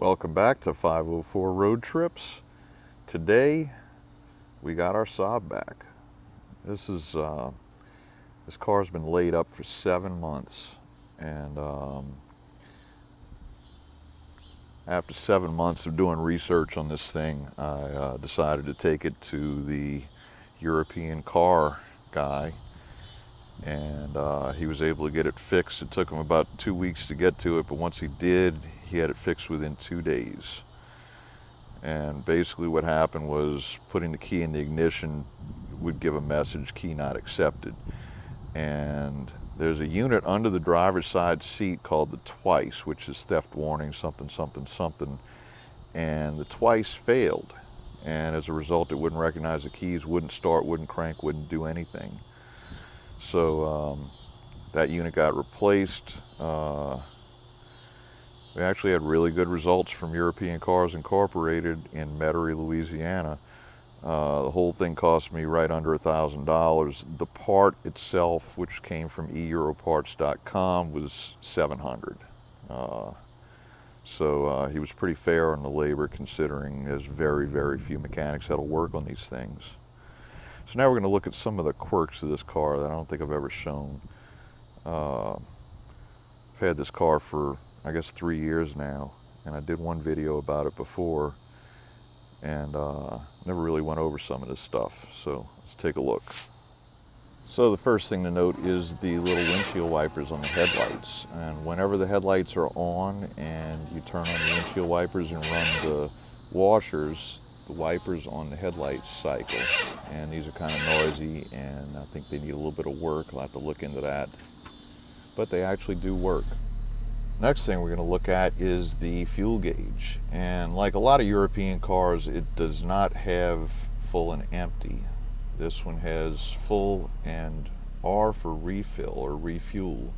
Welcome back to 504 Road Trips. Today we got our Saab back. This car's been laid up for 7 months, and after 7 months of doing research on this thing, I decided to take it to the European car guy, and he was able to get it fixed. It took him about 2 weeks to get to it, but once he did, he had it fixed within 2 days. And basically what happened was putting the key in the ignition would give a message, key not accepted. And there's a unit under the driver's side seat called the twice, which is theft warning something something something, and the twice failed, and as a result it wouldn't recognize the keys, wouldn't start, wouldn't crank, wouldn't do anything. So that unit got replaced. We actually had really good results from European Cars Incorporated in Metairie, Louisiana. The whole thing cost me right under $1,000. The part itself, which came from eEuroparts.com, was $700. So he was pretty fair on the labor, considering there's very, very few mechanics that'll work on these things. So now we're going to look at some of the quirks of this car that I don't think I've ever shown. I've had this car for, I guess, 3 years now, and I did one video about it before, and never really went over some of this stuff. So let's take a look. So the first thing to note is the little windshield wipers on the headlights. And whenever the headlights are on and you turn on the windshield wipers and run the washers, the wipers on the headlights cycle. And these are kind of noisy, and I think they need a little bit of work. I'll have to look into that. But they actually do work. Next thing we're going to look at is the fuel gauge. And like a lot of European cars, it does not have full and empty. This one has full and R for refill or refuel.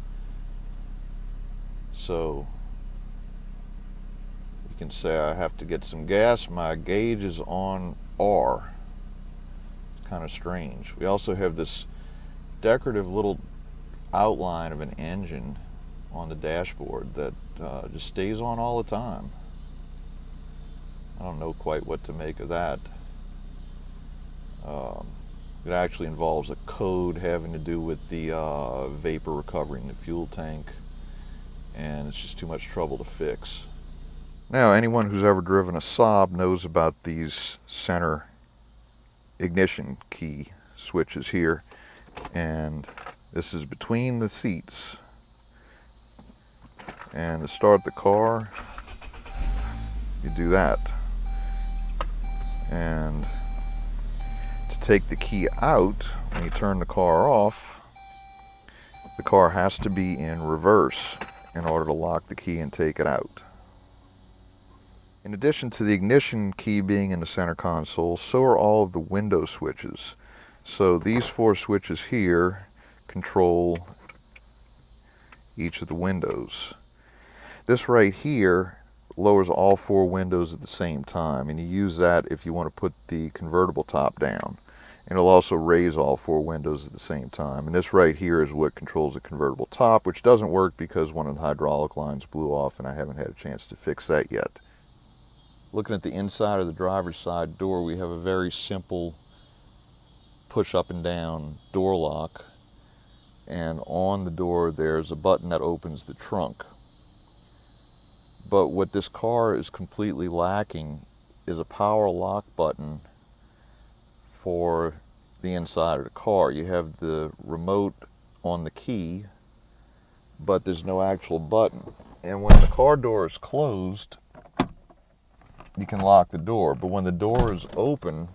So you can say I have to get some gas, my gauge is on R. It's kind of strange. We also have this decorative little outline of an engine on the dashboard that just stays on all the time. I don't know quite what to make of that. It actually involves a code having to do with the vapor recovery in the fuel tank, and it's just too much trouble to fix. Now, anyone who's ever driven a Saab knows about these center ignition key switches here, and this is between the seats. And to start the car, you do that. And to take the key out, when you turn the car off, the car has to be in reverse in order to lock the key and take it out. In addition to the ignition key being in the center console, so are all of the window switches. So these 4 switches here control each of the windows. This right here lowers all 4 windows at the same time, and you use that if you want to put the convertible top down. And it'll also raise all 4 windows at the same time. And this right here is what controls the convertible top, which doesn't work because one of the hydraulic lines blew off, and I haven't had a chance to fix that yet. Looking at the inside of the driver's side door, we have a very simple push up and down door lock. And on the door there's a button that opens the trunk. But what this car is completely lacking is a power lock button for the inside of the car. You have the remote on the key, but there's no actual button. And when the car door is closed, you can lock the door. But when the door is open,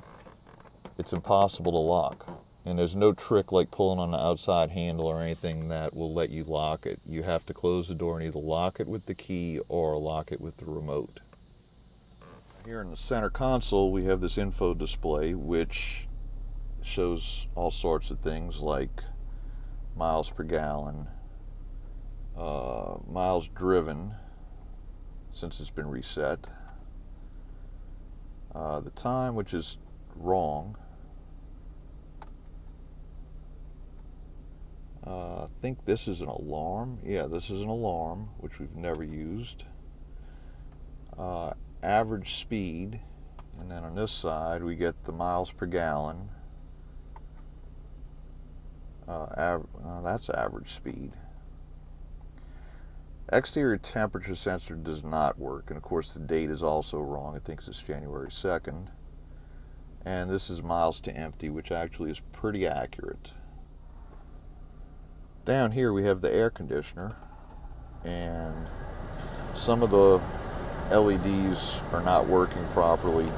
it's impossible to lock. And there's no trick like pulling on the outside handle or anything that will let you lock it. You have to close the door and either lock it with the key or lock it with the remote. Here in the center console, we have this info display which shows all sorts of things like miles per gallon, miles driven since it's been reset, the time, which is wrong. I think this is an alarm. Yeah, this is an alarm, which we've never used. average speed, and then on this side we get the miles per gallon. That's average speed. Exterior temperature sensor does not work, and of course the date is also wrong. It thinks it's January 2nd. And this is miles to empty, which actually is pretty accurate. Down here we have the air conditioner, and some of the LEDs are not working properly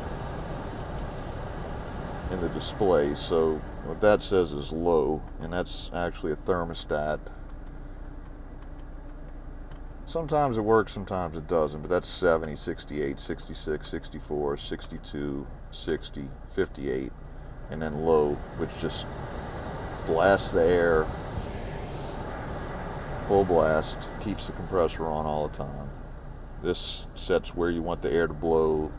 in the display, so what that says is low, and that's actually a thermostat. Sometimes it works, sometimes it doesn't, but that's 70, 68, 66, 64, 62, 60, 58, and then low, which just blasts the air full blast, keeps the compressor on all the time. This sets where you want the air to blow.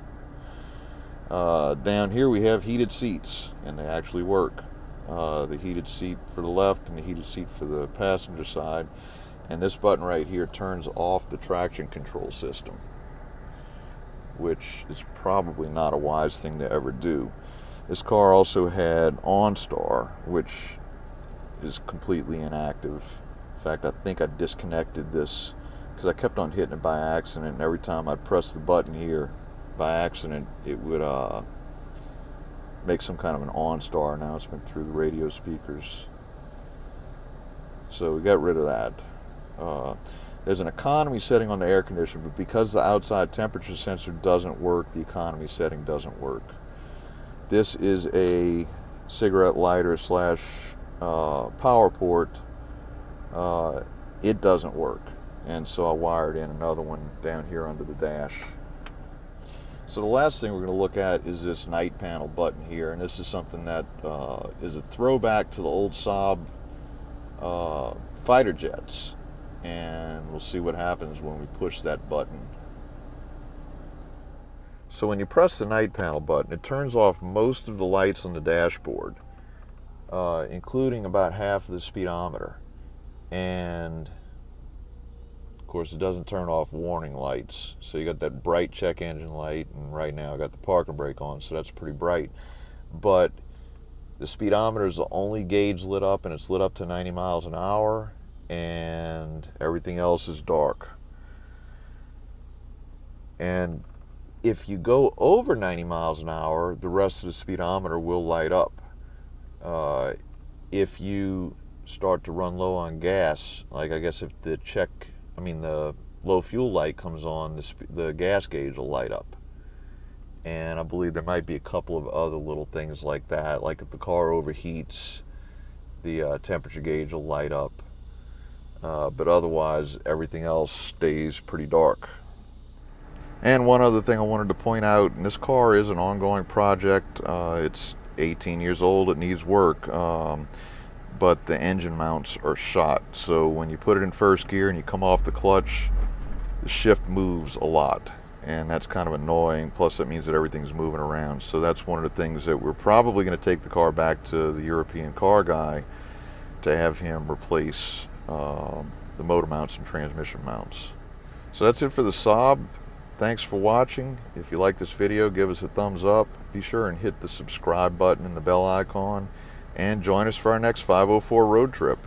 Down here we have heated seats, and they actually work. The heated seat for the left and the heated seat for the passenger side. And this button right here turns off the traction control system, which is probably not a wise thing to ever do. This car also had OnStar, which is completely inactive. In fact, I think I disconnected this because I kept on hitting it by accident, and every time I'd press the button here by accident, it would make some kind of an OnStar announcement through the radio speakers. So we got rid of that. There's an economy setting on the air conditioner, but because the outside temperature sensor doesn't work, the economy setting doesn't work. This is a cigarette lighter slash power port. It doesn't work, and so I wired in another one down here under the dash. So the last thing we're going to look at is this night panel button here, and this is something that is a throwback to the old Saab fighter jets. And we'll see what happens when we push that button. So when you press the night panel button, it turns off most of the lights on the dashboard, including about half of the speedometer. And of course it doesn't turn off warning lights. So you got that bright check engine light, and right now I got the parking brake on, so that's pretty bright. But the speedometer is the only gauge lit up, and it's lit up to 90 miles an hour. And everything else is dark. And if you go over 90 miles an hour, the rest of the speedometer will light up. If you start to run low on gas, like I guess if the low fuel light comes on, the gas gauge will light up. And I believe there might be a couple of other little things like that, like if the car overheats, the temperature gauge will light up. But otherwise, everything else stays pretty dark. And one other thing I wanted to point out, and this car is an ongoing project. It's 18 years old, it needs work, but the engine mounts are shot. So when you put it in first gear and you come off the clutch, the shift moves a lot. And that's kind of annoying, plus it means that everything's moving around. So that's one of the things that we're probably going to take the car back to the European car guy to have him replace the motor mounts and transmission mounts. So that's it for the Saab. Thanks for watching. If you like this video, give us a thumbs up. Be sure and hit the subscribe button and the bell icon, and join us for our next 504 road trip.